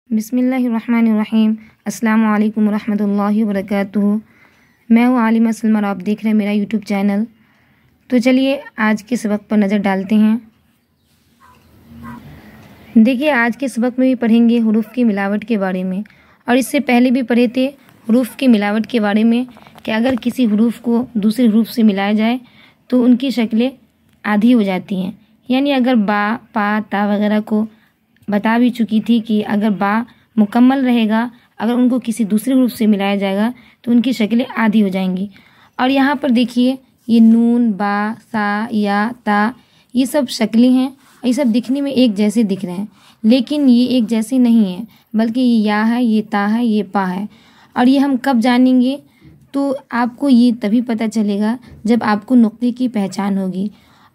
बिस्मिल्लाहिर्रहमानिर्रहीम। अस्सलामु अलैकुम रहमतुल्लाहि व बरकातुहू। मैं हूँ आलिमा सलमा और आप देख रहे हैं मेरा यूट्यूब चैनल। तो चलिए आज के सबक पर नज़र डालते हैं। देखिए आज के सबक में भी पढ़ेंगे हुरूफ की मिलावट के बारे में, और इससे पहले भी पढ़े थे हुरूफ की मिलावट के बारे में कि अगर किसी हुरूफ को दूसरे हुरूफ से मिलाया जाए तो उनकी शक्लें आधी हो जाती हैं। यानी अगर बा, पा, ता वगैरह को बता भी चुकी थी कि अगर बा मुकम्मल रहेगा, अगर उनको किसी दूसरे हुरूफ से मिलाया जाएगा तो उनकी शक्लें आधी हो जाएंगी। और यहाँ पर देखिए ये नून, बा, सा, या, ता, ये सब शक्लें हैं। ये सब दिखने में एक जैसे दिख रहे हैं, लेकिन ये एक जैसे नहीं है, बल्कि ये या है, ये ता है, ये पा है। और ये हम कब जानेंगे? तो आपको ये तभी पता चलेगा जब आपको नुक्ते की पहचान होगी।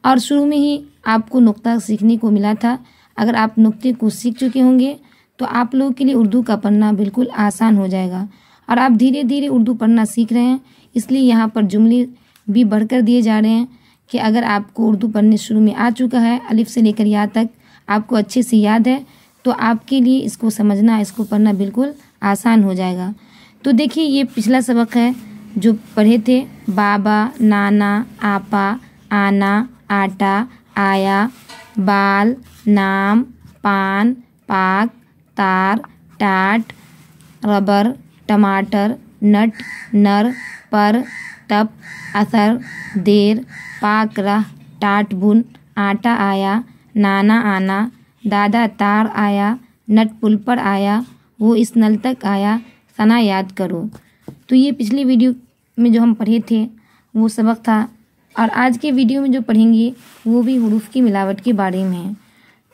और शुरू में ही आपको नुक्ता सीखने को मिला था। अगर आप नुक्ते को सीख चुके होंगे तो आप लोगों के लिए उर्दू का पढ़ना बिल्कुल आसान हो जाएगा। और आप धीरे धीरे उर्दू पढ़ना सीख रहे हैं, इसलिए यहाँ पर जुमले भी बढ़कर दिए जा रहे हैं कि अगर आपको उर्दू पढ़ने शुरू में आ चुका है, अलिफ से लेकर या तक आपको अच्छे से याद है, तो आपके लिए इसको समझना, इसको पढ़ना बिल्कुल आसान हो जाएगा। तो देखिए ये पिछला सबक है जो पढ़े थे, बाबा, नाना, आपा, आना, आटा, आया, बाल, नाम, पान, पाक, तार, टाट, रबर, टमाटर, नट, नर, पर, तप, असर, देर, पाक, रह, टाट, बुन, आटा आया, नाना आना, दादा तार आया, नट पुल पर आया, वो इस नल तक आया, सना याद करो। तो ये पिछली वीडियो में जो हम पढ़े थे वो सबक था, और आज के वीडियो में जो पढ़ेंगे वो भी हुरूफ की मिलावट के बारे में है।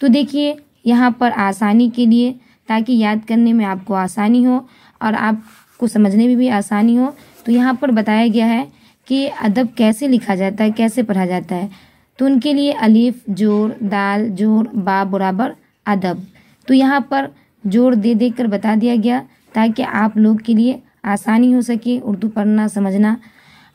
तो देखिए यहाँ पर आसानी के लिए, ताकि याद करने में आपको आसानी हो और आपको समझने में भी आसानी हो, तो यहाँ पर बताया गया है कि अदब कैसे लिखा जाता है, कैसे पढ़ा जाता है। तो उनके लिए अलिफ जोड़, दाल जोड़, बा बराबर अदब। तो यहाँ पर जोड़ दे दे कर बता दिया गया ताकि आप लोग के लिए आसानी हो सके उर्दू पढ़ना समझना।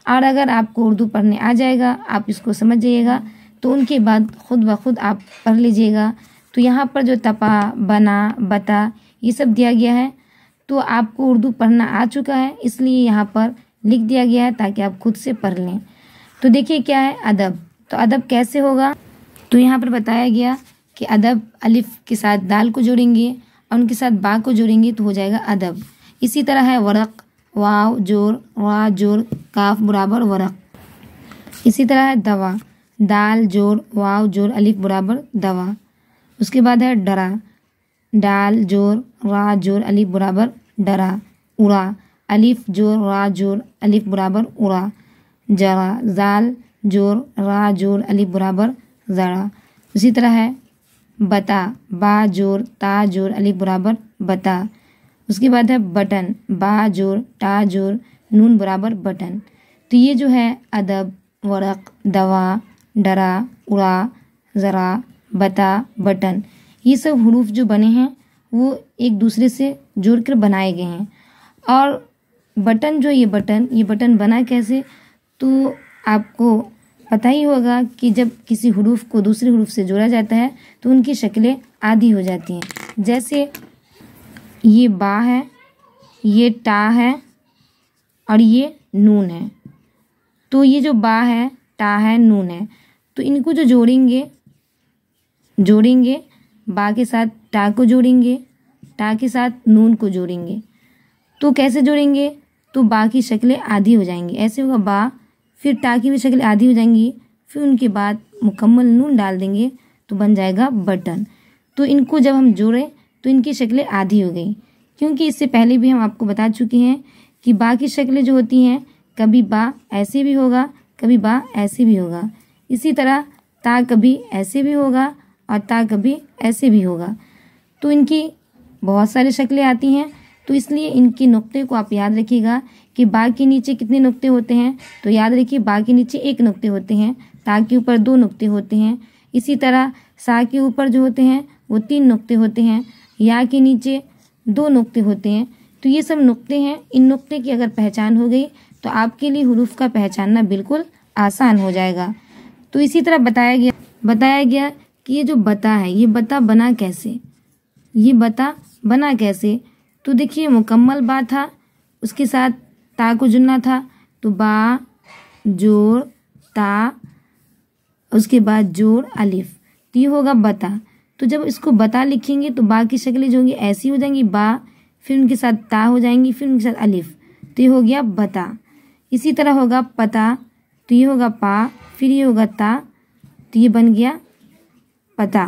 और अगर आपको उर्दू पढ़ने आ जाएगा, आप इसको समझ जाइएगा, तो उनके बाद खुद ब खुद आप पढ़ लीजिएगा। तो यहाँ पर जो तपा, बना, बता ये सब दिया गया है, तो आपको उर्दू पढ़ना आ चुका है, इसलिए यहाँ पर लिख दिया गया है ताकि आप खुद से पढ़ लें। तो देखिए क्या है अदब। तो अदब कैसे होगा? तो यहाँ पर बताया गया कि अदब अलिफ के साथ दाल को जोड़ेंगे और उनके साथ बा को जोड़ेंगे तो हो जाएगा अदब। इसी तरह है वरक, वाव जोड़, वा जोड़, काफ बराबर वरक। इसी तरह है दवा, दाल जोड़, वाव जोड़, अलिफ बराबर दवा। उसके बाद है डरा, दाल जोड़, रा जोड़, अलिफ बराबर डरा। उड़ा, अलिफ जोड़, रा जोड़, अलिफ बराबर उड़ा। जरा, जाल जोड़, रा जोड़, अलिफ बराबर जरा। उसी तरह है बता, बा जोड़, ता जोड़, अलिफ बराबर बता। उसके बाद है बटन, बा जोड़, टा जोड़, नून बराबर बटन। तो ये जो है अदब, वरक, दवा, डरा, उड़ा, ज़रा, बता, बटन, ये सब हुरूफ जो बने हैं वो एक दूसरे से जोड़कर बनाए गए हैं। और बटन जो ये बटन बना कैसे? तो आपको पता ही होगा कि जब किसी हुरूफ को दूसरे हुरूफ से जोड़ा जाता है तो उनकी शक्लें आधी हो जाती हैं। जैसे ये बा है, ये टा है और ये नून है। तो ये जो बा है, टा है, नून है, तो इनको जो जोड़ेंगे बा के साथ टा को जोड़ेंगे, टा के साथ नून को जोड़ेंगे। तो कैसे जोड़ेंगे? तो बा की शक्लें आधी हो जाएंगी, ऐसे होगा बा, फिर टा की भी शक्लें आधी हो जाएंगी, फिर उनके बाद मुकम्मल नून डाल देंगे तो बन जाएगा बटन। तो इनको जब हम जोड़ें तो इनकी शक्लें आधी हो गई, क्योंकि इससे पहले भी हम आपको बता चुके हैं कि बा की शक्लें जो होती हैं, कभी बा ऐसे भी होगा, कभी बा ऐसे भी होगा। इसी तरह ता कभी ऐसे भी होगा और ता कभी ऐसे भी होगा। तो इनकी बहुत सारी शक्लें आती हैं, तो इसलिए इनके नुक्ते को आप याद रखिएगा कि बा के नीचे कितने नुक्ते होते हैं। तो याद रखिए बा के नीचे एक नुक्ते होते हैं, ता के ऊपर 2 नुक्ते होते हैं। इसी तरह सा के ऊपर जो होते हैं वो 3 नुक्ते होते हैं, या के नीचे 2 नुक्ते होते हैं। तो ये सब नुक्ते हैं। इन नुक्ते की अगर पहचान हो गई तो आपके लिए हुरूफ का पहचानना बिल्कुल आसान हो जाएगा। तो इसी तरह बताया गया कि ये जो बता है, ये बता बना कैसे? ये बता बना कैसे? तो देखिए मुकम्मल बा था, उसके साथ ता को जुड़ना था, तो बा जोड़ ता, उसके बाद जोड़ अलिफ, तो ये होगा बता। तो जब इसको बता लिखेंगे तो बा की शक्लें जो होंगी ऐसी हो जाएंगी, बा, फिर उनके साथ ता हो जाएंगी, फिर उनके साथ अलिफ, तो ये हो गया बता। इसी तरह होगा पता, तो ये होगा पा, फिर ये होगा ता, तो ये बन गया पता।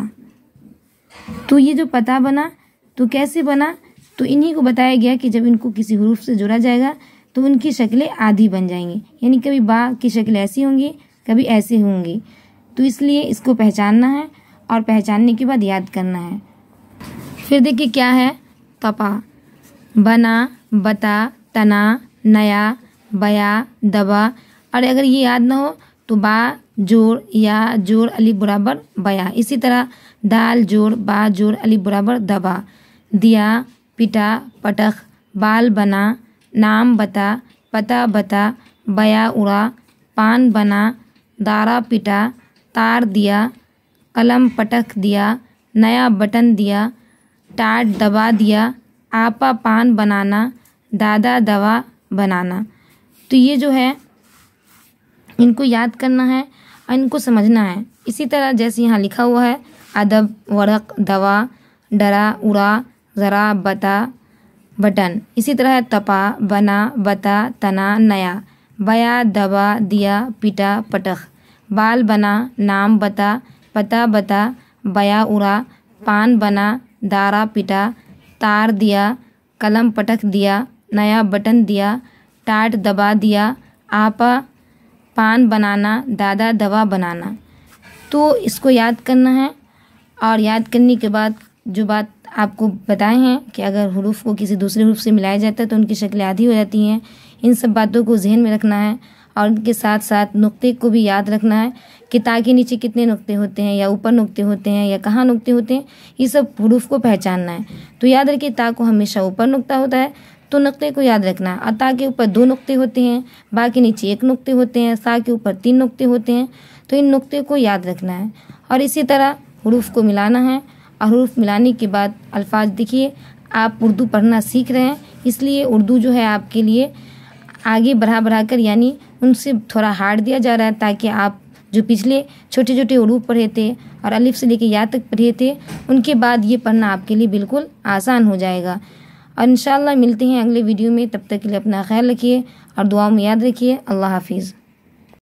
तो ये जो पता बना तो कैसे बना? तो इन्हीं को बताया गया कि जब इनको किसी हुरूफ से जोड़ा जाएगा तो उनकी शक्लें आधी बन जाएंगी, यानी कभी बा की शक्ल ऐसी होंगी, कभी ऐसे होंगी। तो इसलिए इसको पहचानना है और पहचानने के बाद याद करना है। फिर देखिए क्या है, तपा, बना, बता, तना, नया, बया, दबा। और अगर ये याद ना हो तो बा जोड़ या जोड़ अलिफ बराबर बया। इसी तरह दाल जोड़ बा जोड़ अलिफ बराबर दबा। दिया, पिटा, पटख, बाल बना, नाम बता, पता बता, बया उड़ा, पान बना, दारा पिटा, तार दिया, कलम पटक दिया, नया बटन दिया, टाट दबा दिया, आपा पान बनाना, दादा दवा बनाना। तो ये जो है इनको याद करना है और इनको समझना है। इसी तरह जैसे यहाँ लिखा हुआ है, अदब, वरक, दवा, डरा, उड़ा, ज़रा, बता, बटन। इसी तरह है तपा, बना, बता, तना, नया, बया, दबा, दिया, पिटा, पटख, बाल बना, नाम बता, पता बता, बया उड़ा, पान बना, दारा पिटा, तार दिया, कलम पटक दिया, नया बटन दिया, टाट दबा दिया, आपा पान बनाना, दादा दवा बनाना। तो इसको याद करना है और याद करने के बाद जो बात आपको बताए हैं कि अगर हुरूफ को किसी दूसरे हुरूफ से मिलाया जाता है तो उनकी शक्लें आधी हो जाती हैं, इन सब बातों को जहन में रखना है। और उनके साथ साथ नुक्ते को भी याद रखना है कि ता के नीचे कितने नुक्ते होते हैं या ऊपर नुक्ते होते हैं या कहाँ नुक्ते होते हैं, ये सब हुरूफ को पहचानना है। तो याद रखिए ता को हमेशा ऊपर नुक्ता होता है, तो नुक्ते को याद रखना है। और ता के ऊपर 2 नुक्ते होते हैं, बा के नीचे 1 नुक्ते होते हैं, सा के ऊपर 3 नुक्ते होते हैं, तो इन नुक्ते को याद रखना है। और इसी तरह हुरूफ को मिलाना है। और हुरूफ मिलाने के बाद अल्फाज, देखिए आप उर्दू पढ़ना सीख रहे हैं, इसलिए उर्दू जो है आपके लिए आगे बढ़ा कर यानी उनसे थोड़ा हार्ड दिया जा रहा है, ताकि आप जो पिछले छोटे छोटे हुरूफ पढ़े थे और अलिफ से लेकर या तक पढ़े थे, उनके बाद ये पढ़ना आपके लिए बिल्कुल आसान हो जाएगा। और इंशाअल्लाह मिलते हैं अगले वीडियो में, तब तक के लिए अपना ख्याल रखिए और दुआओं में याद रखिए। अल्लाह हाफिज़।